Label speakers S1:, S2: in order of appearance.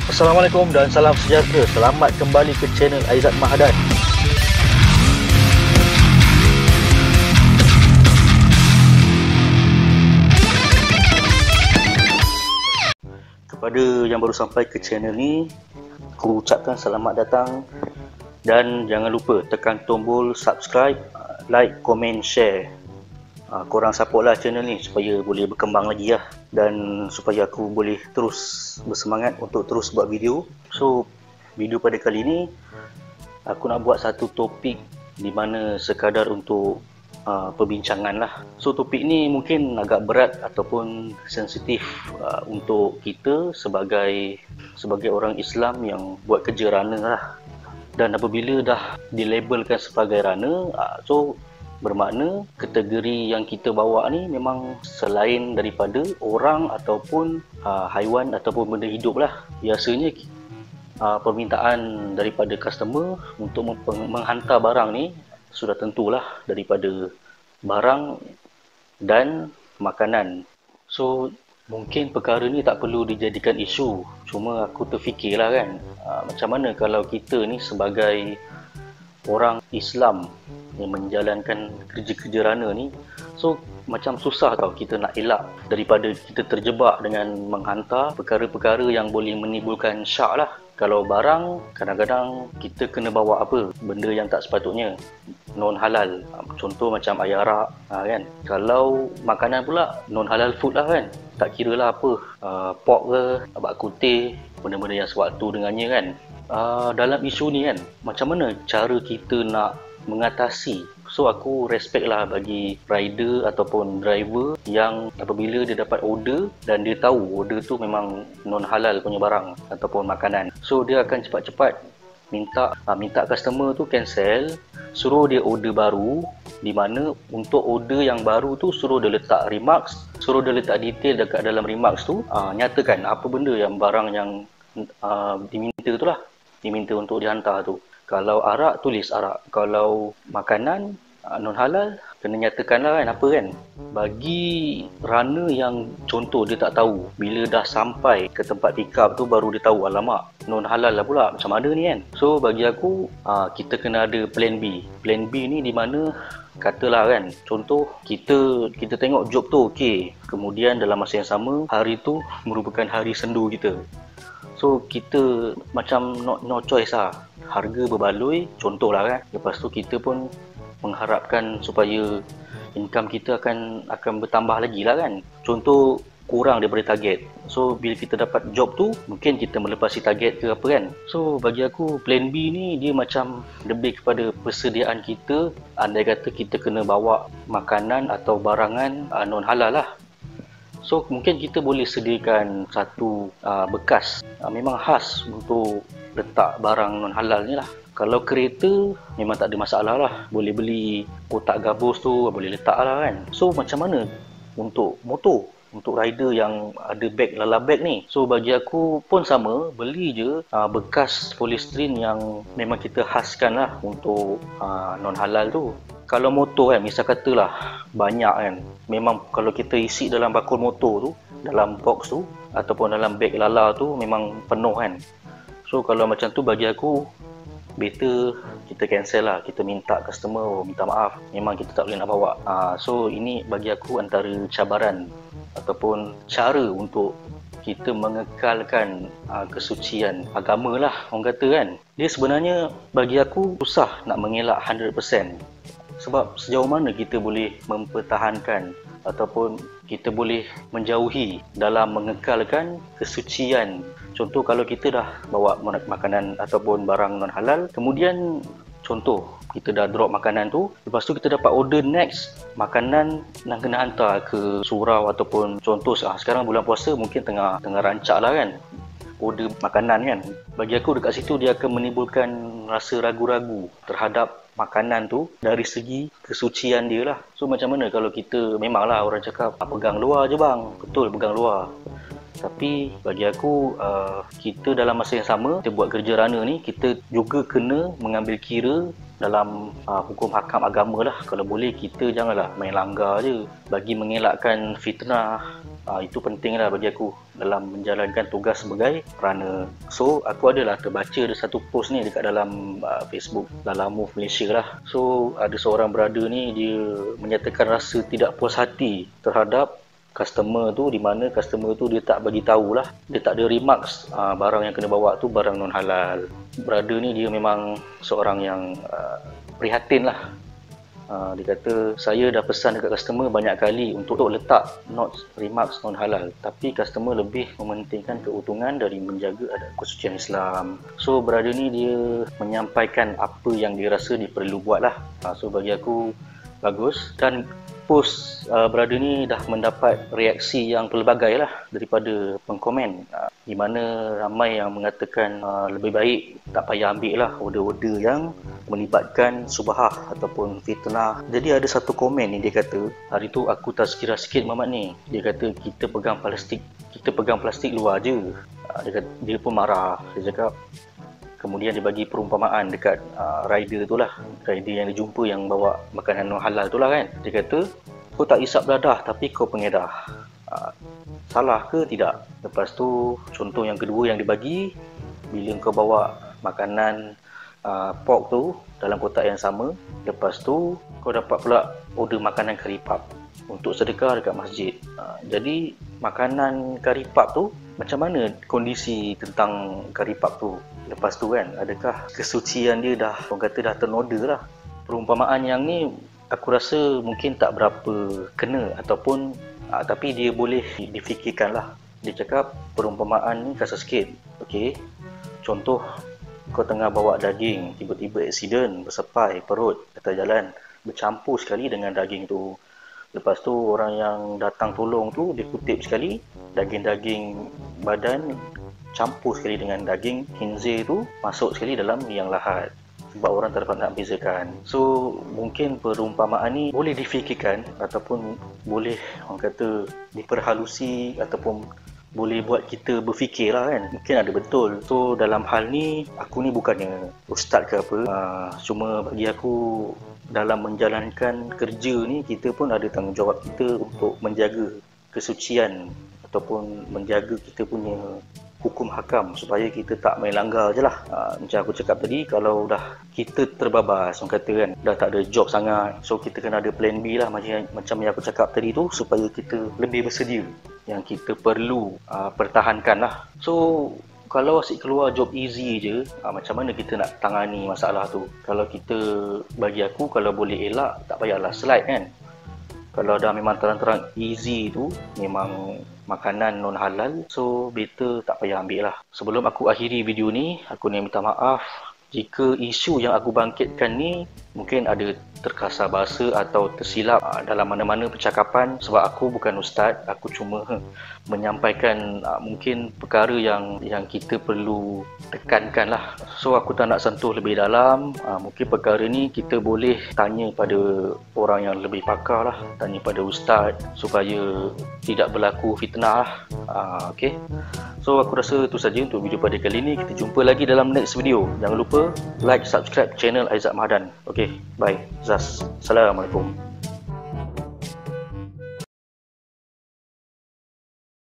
S1: Assalamualaikum dan salam sejahtera. Selamat kembali ke channel Aizat Mahadan. Kepada yang baru sampai ke channel ni, aku ucapkan selamat datang dan jangan lupa tekan tombol subscribe, like, komen, share. Korang support lah channel ni supaya boleh berkembang lagi lah, dan supaya aku boleh terus bersemangat untuk terus buat video. So video pada kali ni aku nak buat satu topik di mana sekadar untuk perbincangan lah. So topik ni mungkin agak berat ataupun sensitif untuk kita sebagai orang Islam yang buat kerja rana lah. Dan apabila dah dilabelkan sebagai rana, so bermakna kategori yang kita bawa ni memang selain daripada orang ataupun haiwan ataupun benda hidup lah. Biasanya permintaan daripada customer untuk menghantar barang ni sudah tentulah daripada barang dan makanan. So mungkin perkara ni tak perlu dijadikan isu, cuma aku terfikirlah kan, macam mana kalau kita ni sebagai orang Islam yang menjalankan kerja-kerja rana ni, so macam susah tau kita nak elak daripada kita terjebak dengan menghantar perkara-perkara yang boleh menimbulkan syak lah. Kalau barang, kadang-kadang kita kena bawa apa, benda yang tak sepatutnya, non halal, contoh macam air arak kan. Kalau makanan pula non halal food lah kan, tak kira lah apa, pork ke, bak kutih, benda-benda yang sewaktu dengannya kan. Dalam isu ni kan, macam mana cara kita nak mengatasi? So aku respect lah bagi rider ataupun driver yang apabila dia dapat order dan dia tahu order tu memang non halal punya barang ataupun makanan, so dia akan cepat-cepat minta customer tu cancel, suruh dia order baru, di mana untuk order yang baru tu suruh dia letak remarks, suruh dia letak detail dekat dalam remarks tu, nyatakan apa benda yang barang yang diminta tu lah, diminta untuk dihantar tu. Kalau arak, tulis arak. Kalau makanan non halal, kena nyatakan lah kan apa kan. Bagi runner yang contoh dia tak tahu, bila dah sampai ke tempat pick up tu baru dia tahu, alamak non halal lah pula, macam mana ni kan. So bagi aku kita kena ada plan B. Plan B ni di mana, katalah kan, contoh kita tengok job tu okey, kemudian dalam masa yang sama hari tu merupakan hari sendu kita. So kita macam no choice lah, harga berbaloi contohlah kan. Lepas tu kita pun mengharapkan supaya income kita akan bertambah lagi lah kan. Contoh kurang daripada target, so bila kita dapat job tu mungkin kita melepasi target ke apa kan. So bagi aku plan B ni dia macam lebih kepada persediaan kita. Andai kata kita kena bawa makanan atau barangan non halal lah, so mungkin kita boleh sediakan satu bekas memang khas untuk letak barang non halal ni lah. Kalau kereta memang tak ada masalah lah, boleh beli kotak gabus tu, boleh letak lah kan. So macam mana untuk motor, untuk rider yang ada beg, lala beg ni? So bagi aku pun sama, beli je bekas polystyrene yang memang kita khaskan lah untuk non halal tu. Kalau motor kan, misal katalah banyak kan, memang kalau kita isi dalam bakul motor tu, dalam box tu ataupun dalam beg lala tu memang penuh kan. So kalau macam tu bagi aku better kita cancel lah, kita minta customer minta maaf, memang kita tak boleh nak bawa. So ini bagi aku antara cabaran ataupun cara untuk kita mengekalkan kesucian agama lah orang kata kan. Dia sebenarnya bagi aku susah nak mengelak 100%. Sebab sejauh mana kita boleh mempertahankan ataupun kita boleh menjauhi dalam mengekalkan kesucian. Contoh kalau kita dah bawa makanan ataupun barang non halal, kemudian contoh kita dah drop makanan tu, lepas tu kita dapat order next makanan yang kena hantar ke surau ataupun contoh sekarang bulan puasa mungkin tengah rancak lah kan, order makanan kan. Bagi aku dekat situ dia akan menimbulkan rasa ragu-ragu terhadap makanan tu dari segi kesucian dia lah. So macam mana kalau kita, memanglah orang cakap pegang luar je bang, betul pegang luar, tapi bagi aku kita dalam masa yang sama kita buat kerja rana ni, kita juga kena mengambil kira dalam hukum hakam agama lah. Kalau boleh kita janganlah main langgar je, bagi mengelakkan fitnah Itu penting lah bagi aku dalam menjalankan tugas sebagai runner. So aku adalah terbaca ada satu post ni dekat dalam Facebook dalam Move Malaysia lah. So ada seorang brother ni, dia menyatakan rasa tidak puas hati terhadap customer tu, di mana customer tu dia tak bagi tahulah, dia tak ada remarks barang yang kena bawa tu barang non halal. Brother ni dia memang seorang yang prihatin lah. Dia kata, saya dah pesan dekat customer banyak kali untuk letak not remarks non halal, tapi customer lebih mementingkan keuntungan dari menjaga adat kesucian Islam. So brother ni dia menyampaikan apa yang dia rasa dia perlu buat lah. So bagi aku bagus, dan post brother ni dah mendapat reaksi yang pelbagai lah daripada pengkomen, di mana ramai yang mengatakan lebih baik tak payah ambil lah order-order yang melibatkan subhah ataupun fitnah. Jadi ada satu komen ni, dia kata, hari tu aku tazkirah sikit Muhammad ni, dia kata kita pegang plastik luar je. Dia pun marah, dia cakap, kemudian dia bagi perumpamaan dekat rider tu lah, rider yang dia jumpa yang bawa makanan non halal tu lah kan. Dia kata, kau tak isap dadah tapi kau pengedah. Salah ke tidak? Lepas tu contoh yang kedua yang dia bagi, bila kau bawa makanan pork tu dalam kotak yang sama, lepas tu kau dapat pula order makanan kari pap untuk sedekah dekat masjid. Jadi makanan kari pap tu, macam mana kondisi tentang kari pap tu? Lepas tu kan, adakah kesucian dia dah, orang kata dah ternoda lah. Perumpamaan yang ni aku rasa mungkin tak berapa kena, ataupun tapi dia boleh difikirkan lah. Dia cakap perumpamaan ni kasar sikit. Okey, contoh kau tengah bawa daging, tiba-tiba aksiden, bersepai perut atas jalan, bercampur sekali dengan daging tu. Lepas tu orang yang datang tolong tu, dia kutip sekali daging-daging badan campur sekali dengan daging khinzir tu, masuk sekali dalam liang lahat, sebab orang tak dapat nak bezakan. So mungkin perumpamaan ni boleh difikirkan, ataupun boleh orang kata diperhalusi, ataupun boleh buat kita berfikir lah kan, mungkin ada betul. So dalam hal ni, aku ni bukannya ustaz ke apa, cuma bagi aku dalam menjalankan kerja ni, kita pun ada tanggungjawab kita untuk menjaga kesucian ataupun menjaga kita punya hukum hakam, supaya kita tak main langgar je lah. Macam aku cakap tadi, kalau dah kita terbabas, orang kata kan, dah tak ada job sangat, so kita kena ada plan B lah, macam yang aku cakap tadi tu, supaya kita lebih bersedia, yang kita perlu pertahankan lah. So kalau asyik keluar job easy je, macam mana kita nak tangani masalah tu? Kalau kita, bagi aku, kalau boleh elak, tak payahlah slide kan. Kalau dah memang terang-terang easy tu, memang makanan non halal, so better tak payah ambil lah. Sebelum aku akhiri video ni, aku nak minta maaf jika isu yang aku bangkitkan ni mungkin ada terkasar bahasa atau tersilap dalam mana-mana percakapan, sebab aku bukan ustaz, aku cuma menyampaikan mungkin perkara yang kita perlu tekankan lah. So aku tak nak sentuh lebih dalam. Mungkin perkara ni kita boleh tanya pada orang yang lebih pakar lah, tanya pada ustaz, supaya tidak berlaku fitnah lah. Okay, so aku rasa itu saja untuk video pada kali ni. Kita jumpa lagi dalam next video. Jangan lupa like, subscribe channel Aizat Mahdan. Okay, bye. Zas. Assalamualaikum.